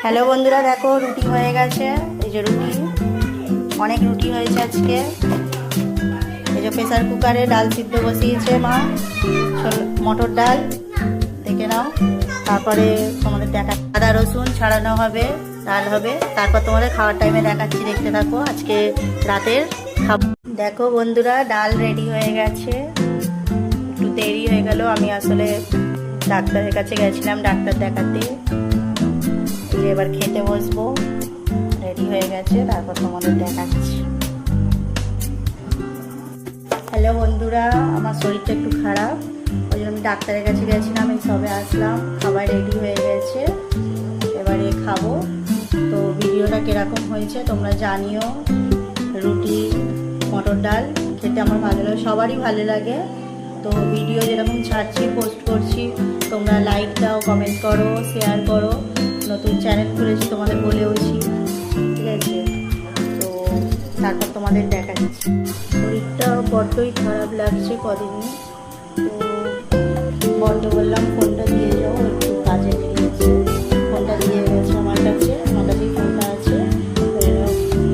Hello বন্ধুরা, দেখো রুটি হয়ে গেছে। এই যে রুটি, অনেক রুটি হয়েছে আজকে। এই যে প্রেসার কুকারে ডাল সিদ্ধ বসিয়েছে মা, মটর ডাল, দেখে নাও। তারপরে তোমাদের দেখা আদা রসুন ছাড়ানো হবে, ডাল হবে। তারপর তোমাদের খাওয়ার টাইমে দেখাচ্ছি, দেখতে থাকো। আজকে রাতের খাবার দেখো বন্ধুরা, ডাল রেডি হয়ে গেছে। একটু দেরি হয়ে গেল, আমি আসলে ডাক্তারের কাছে গেছিলাম ডাক্তার দেখাতে। এবার খেতে বসবো, রেডি হয়ে গেছে, তারপর তোমাদের দেখাচ্ছি। হ্যালো বন্ধুরা, আমার শরীরটা একটু খারাপ, ওই জন্য আমি ডাক্তারের কাছে গেছিলাম, এই সবে আসলাম। খাবার রেডি হয়ে গেছে, এবারে খাবো। তো ভিডিওটা কিরকম হয়েছে তোমরা জানিও। রুটি মটর ডাল খেতে আমার ভালো লাগে, সবারই ভালো লাগে। তো ভিডিও যেরকম ছাড়ছি, পোস্ট করছি, তোমরা লাইক দাও, কমেন্ট করো, শেয়ার করো। নতুন চ্যানেল খুলেছি, তোমাদের বলেওছি, ঠিক আছে? তো তারপর তোমাদের দেখাচ্ছি। শরীরটা বড্ডই খারাপ লাগছে কদিনই। তো বড্ড বললাম ফোনটা দিয়ে যাও, একটু কাজে বেরিয়েছে। ফোনটা দিয়ে গেছে আমার কাছে, আমার কাছেই ফোনটা আছে,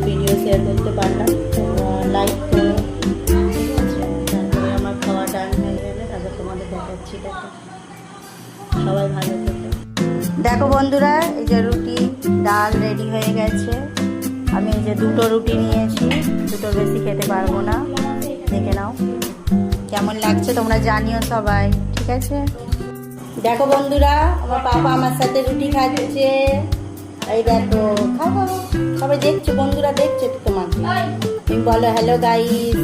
ভিডিও শেয়ার করতে পারলাম। তোমরা লাইক করো, ঠিক আছে? তারপরে আমার খাওয়া ডান হয়ে গেলে তারপর তোমাদের দেখাচ্ছি। দেখো, সবাই ভালো থেকো। দেখো বন্ধুরা, এই যে রুটি ডাল রেডি হয়ে গেছে। আমি এই যে দুটো রুটি নিয়েছি, দুটো বেশি খেতে পারবো না। দেখে নাও কেমন লাগছে, তোমরা জানিও সবাই, ঠিক আছে? দেখো বন্ধুরা, আমার পাপা আমার সাথে রুটি খাচ্ছে। এই দেখো, খাও খাও, সবাই দেখছো, বন্ধুরা দেখছে তো তোমাকে। তুমি বলো হ্যালো গাইস।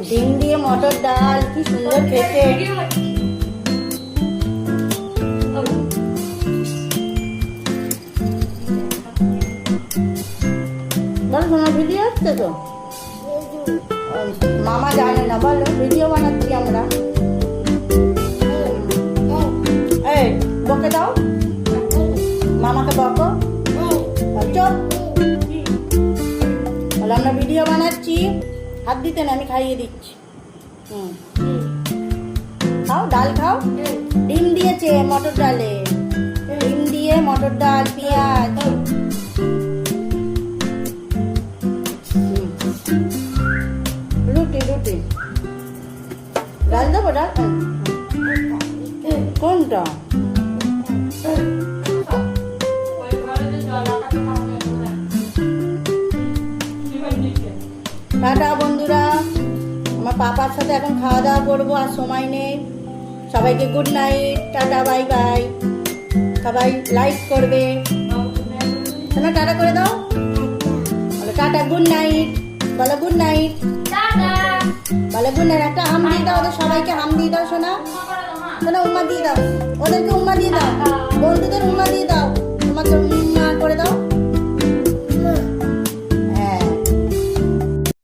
ডিম দিয়ে মটর ডাল, কি সুন্দর খেতে। বলো, তোমার ভিডিও হচ্ছে তো? মামা জানে না, বলো ভিডিও বানাচ্ছি আমরা। এই বকে দাও, মামাকে বকো। চুপ, বলো আমরা ভিডিও বানাচ্ছি। হাত দিতে না, আমি খাইয়ে দিচ্ছি। খাও, ডাল খাও। ডিম দিয়েছে মটর ডালে, ডিম দিয়ে মটর ডাল, পেঁয়াজ। রুটি রুটি ডাল দেবো, ডাল কোনটা? টাটা বন্ধুরা, আমার পাপার সাথে এখন খাওয়া দাওয়া করবো, আর সময় নেই। সবাইকে good night, tata, bye bye. সবাই লাইক করবে, শোনো টাটা করে দাও, বলো টাটা, গুড নাইট, বলো গুড নাইট, বলো গুড নাইট। একটা হাম দিয়ে দাও, ওদের সবাইকে হাম দিয়ে দাও। শোনা শোনা, উম্মা দিয়ে দাও, ওদেরকে উম্মা দিয়ে দাও।